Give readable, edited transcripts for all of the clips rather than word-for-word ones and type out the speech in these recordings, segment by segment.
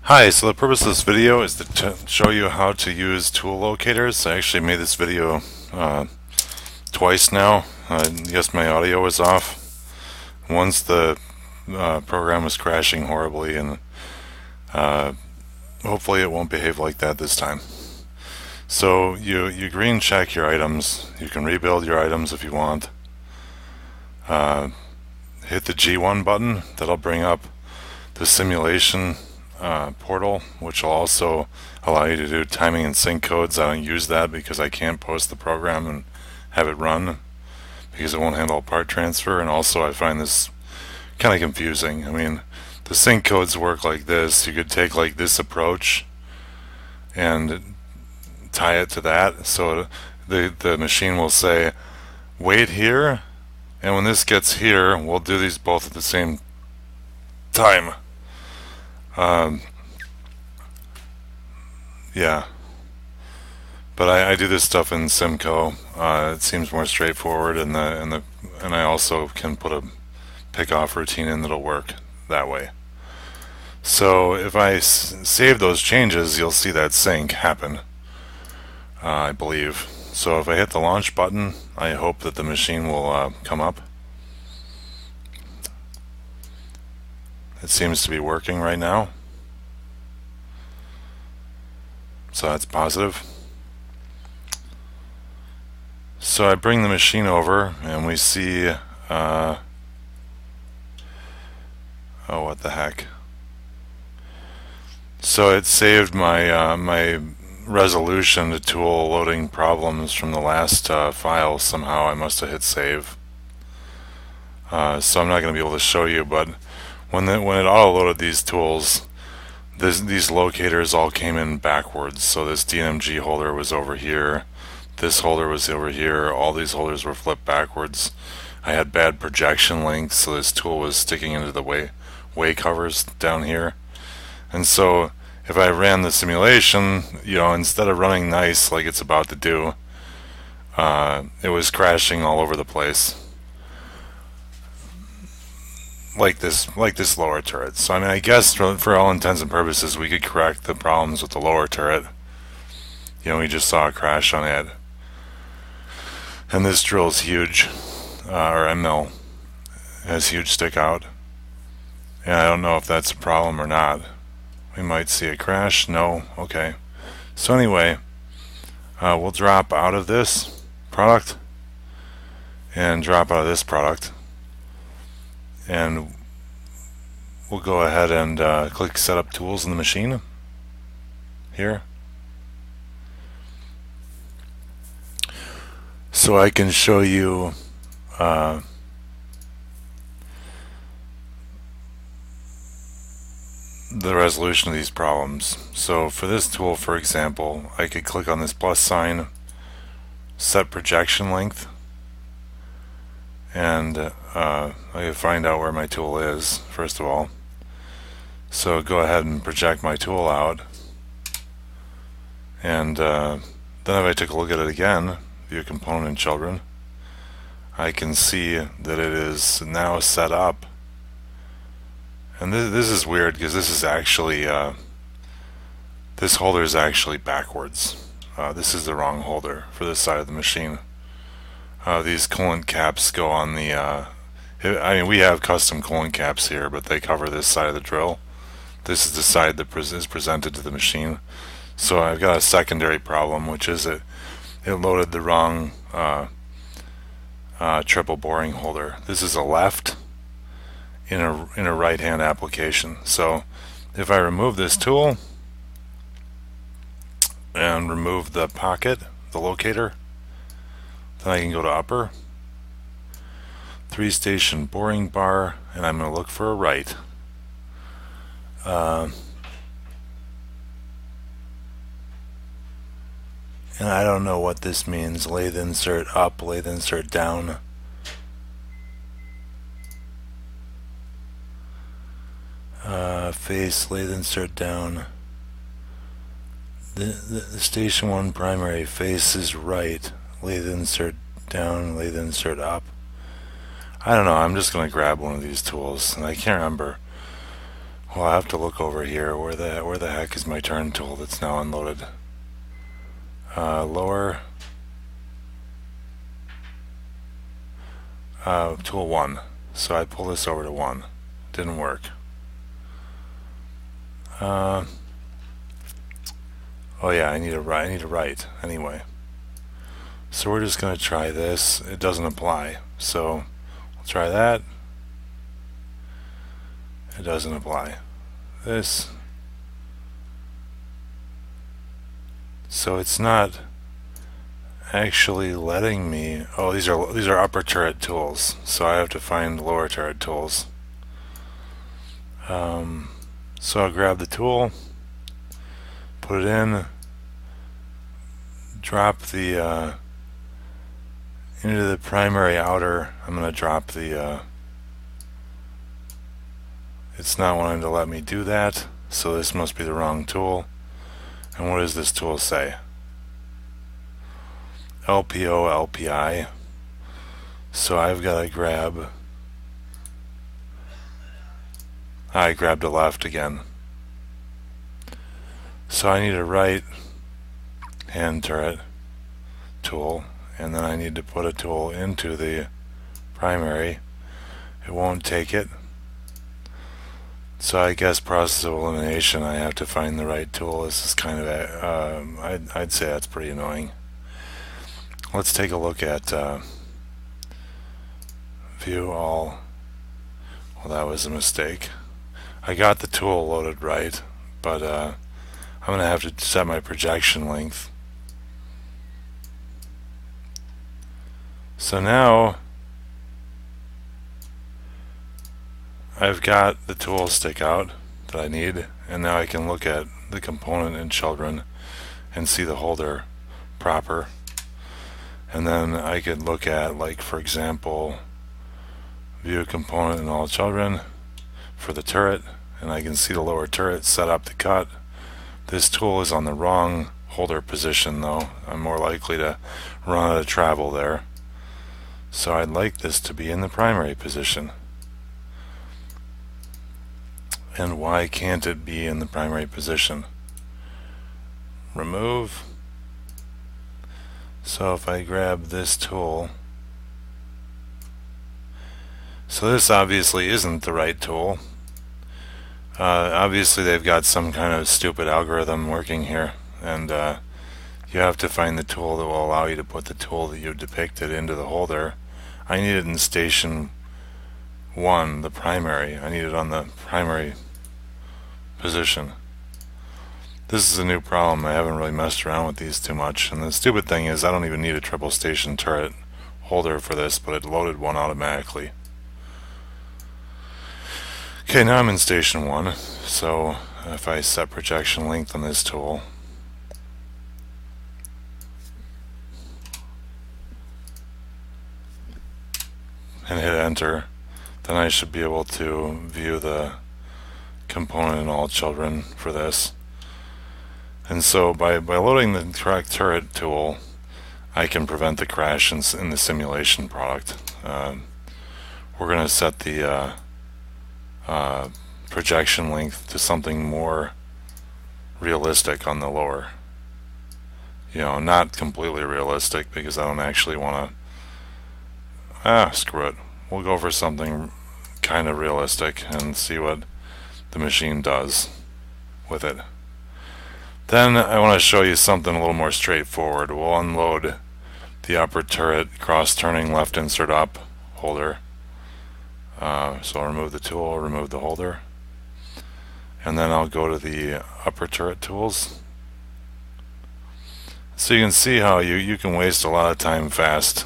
Hi, so the purpose of this video is to show you how to use tool locators. I actually made this video twice now. Yes, my audio was off. Once the program was crashing horribly, and hopefully it won't behave like that this time. So you green check your items. You can rebuild your items if you want. Hit the G1 button. That'll bring up the simulation portal, which will also allow you to do timing and sync codes. I don't use that because I can't post the program and have it run because it won't handle part transfer, and also I find this kind of confusing. I mean, the sync codes work like this. You could take like this approach and tie it to that, so the machine will say wait here, and when this gets here we'll do these both at the same time. Yeah, but I do this stuff in Simco. It seems more straightforward, and I also can put a pick off routine in that'll work that way. So if I save those changes, you'll see that sync happen, I believe. So if I hit the launch button, I hope that the machine will come up. It seems to be working right now, so that's positive. So I bring the machine over and we see oh, what the heck. So it saved my my resolution to tool loading problems from the last file. Somehow I must have hit save. So I'm not going to be able to show you, but when it auto-loaded these tools, these locators all came in backwards. So this DNMG holder was over here, this holder was over here, all these holders were flipped backwards. I had bad projection links, so this tool was sticking into the way covers down here. And so if I ran the simulation, instead of running nice like it's about to do, it was crashing all over the place. Like this lower turret. So I mean, I guess for all intents and purposes we could correct the problems with the lower turret. We just saw a crash on it. And this drill is huge, or ML has huge stick out. And I don't know if that's a problem or not. We might see a crash. No. Okay. So anyway, we'll drop out of this product and drop out of this product. And we'll go ahead and click Setup Tools in the machine here. So I can show you the resolution of these problems. So for this tool, for example, I could click on this plus sign, set projection length, and I can find out where my tool is, first of all. So go ahead and project my tool out, and then if I take a look at it again, view component children, I can see that it is now set up. And this is weird because this is actually this holder is actually backwards. This is the wrong holder for this side of the machine. These coolant caps go on the I mean, we have custom coolant caps here, but they cover this side of the drill. This is the side that is presented to the machine. So I've got a secondary problem, which is it loaded the wrong triple boring holder. This is a left in a right hand application. So if I remove this tool and remove the pocket, the locator, then I can go to upper, 3-station boring bar, and I'm going to look for a right. And I don't know what this means. Lathe insert up, lathe insert down. Face, lathe insert down. The station 1 primary face is right, lathe insert down, lathe insert up. I don't know, I'm just going to grab one of these tools, and I can't remember Well, I have to look over here. Where the heck is my turn tool that's now unloaded? Lower. Tool 1. So I pull this over to 1. Didn't work. Oh yeah, I need a right anyway. So we're just going to try this. It doesn't apply. So we'll try that. It doesn't apply. This. So it's not actually letting me. Oh, these are upper turret tools. So I have to find lower turret tools. So I'll grab the tool, put it in, drop the into the primary outer. I'm going to drop the it's not wanting to let me do that, so this must be the wrong tool. And what does this tool say? LPO, LPI. So I've got to grab, I grabbed a left again. So I need a right hand turret tool, and then I need to put a tool into the primary. It won't take it. So I guess process of elimination, I have to find the right tool. This is kind of, I'd say that's pretty annoying. Let's take a look at view all. Well, that was a mistake. I got the tool loaded right, but I'm going to have to set my projection length. So now I've got the tool stick out that I need, and now I can look at the component in children and see the holder proper. And then I could look at, like, for example, view component in all children for the turret, and I can see the lower turret set up to cut. This tool is on the wrong holder position though. I'm more likely to run out of travel there. So I'd like this to be in the primary position. And why can't it be in the primary position? Remove. So if I grab this tool, so this obviously isn't the right tool. Obviously they've got some kind of stupid algorithm working here, and you have to find the tool that will allow you to put the tool that you depicted into the holder. I need it in station 1, the primary. I need it on the primary position. This is a new problem. I haven't really messed around with these too much, and the stupid thing is I don't even need a triple station turret holder for this, but it loaded one automatically. Okay, now I'm in station 1, so if I set projection length on this tool, and hit enter, then I should be able to view the component in all children for this. And so by loading the correct turret tool, I can prevent the crash in the simulation product. We're going to set the projection length to something more realistic on the lower. You know, not completely realistic, because I don't actually want to... screw it. We'll go for something kind of realistic and see what the machine does with it. Then I want to show you something a little more straightforward. We'll unload the upper turret cross-turning left insert up holder. So I'll remove the tool, remove the holder, and then I'll go to the upper turret tools. So you can see how you can waste a lot of time fast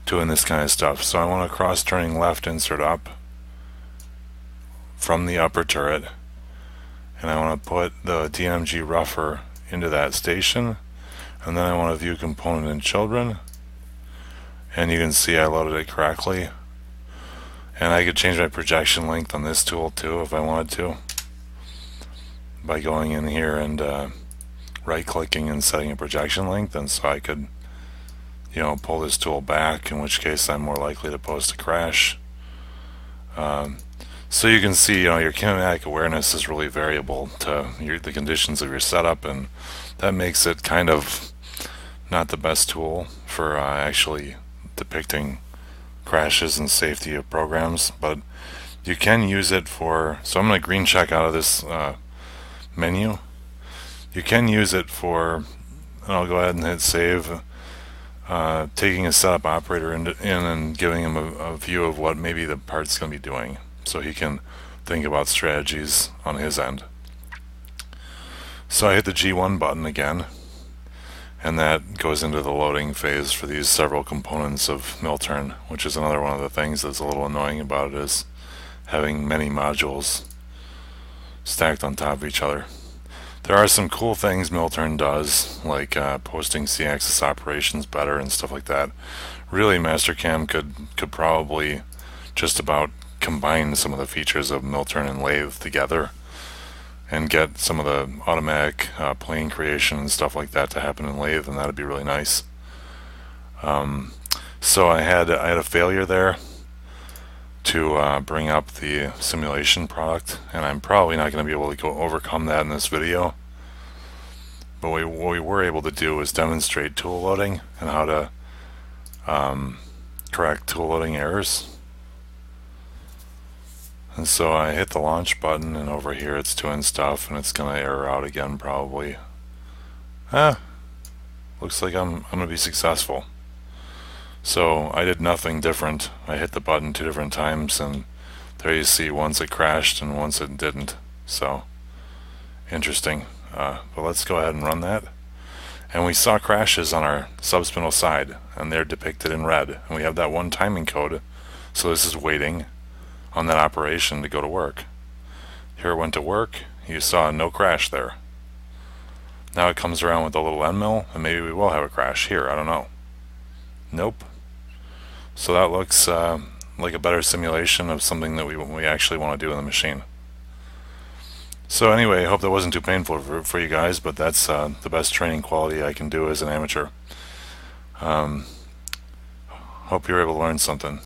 doing this kind of stuff. So I want a cross-turning left insert up from the upper turret, and I want to put the DMG rougher into that station, and then I want to view component in children, and you can see I loaded it correctly. And I could change my projection length on this tool too if I wanted to, by going in here and right clicking and setting a projection length. And so I could, you know, pull this tool back, in which case I'm more likely to post a crash. So you can see, your kinematic awareness is really variable to the conditions of your setup, and that makes it kind of not the best tool for actually depicting crashes and safety of programs, but you can use it for, so I'm going to green check out of this menu. You can use it for, and I'll go ahead and hit save, taking a setup operator in and giving him a view of what maybe the part's going to be doing, so he can think about strategies on his end. So I hit the G1 button again, and that goes into the loading phase for these several components of Milturn, which is another one of the things that's a little annoying about it, is having many modules stacked on top of each other. There are some cool things Milturn does, like posting C-axis operations better and stuff like that. Really, Mastercam could probably just about combine some of the features of Milturn and Lathe together and get some of the automatic plane creation and stuff like that to happen in Lathe, and that'd be really nice. So I had a failure there to bring up the simulation product, and I'm probably not going to be able to overcome that in this video. But what we were able to do was demonstrate tool loading and how to correct tool loading errors. And so I hit the launch button, and over here it's doing stuff, and it's going to error out again probably. Looks like I'm going to be successful. So I did nothing different. I hit the button 2 different times, and there you see once it crashed and once it didn't. So interesting. But let's go ahead and run that. And we saw crashes on our subspindle side, and they're depicted in red. And we have that one timing code, so this is waiting on that operation to go to work. Here it went to work. You saw no crash there. Now it comes around with a little end mill, and maybe we will have a crash here. I don't know. Nope. So that looks like a better simulation of something that we actually want to do in the machine. So anyway, I hope that wasn't too painful for you guys, but that's the best training quality I can do as an amateur. Hope you're able to learn something.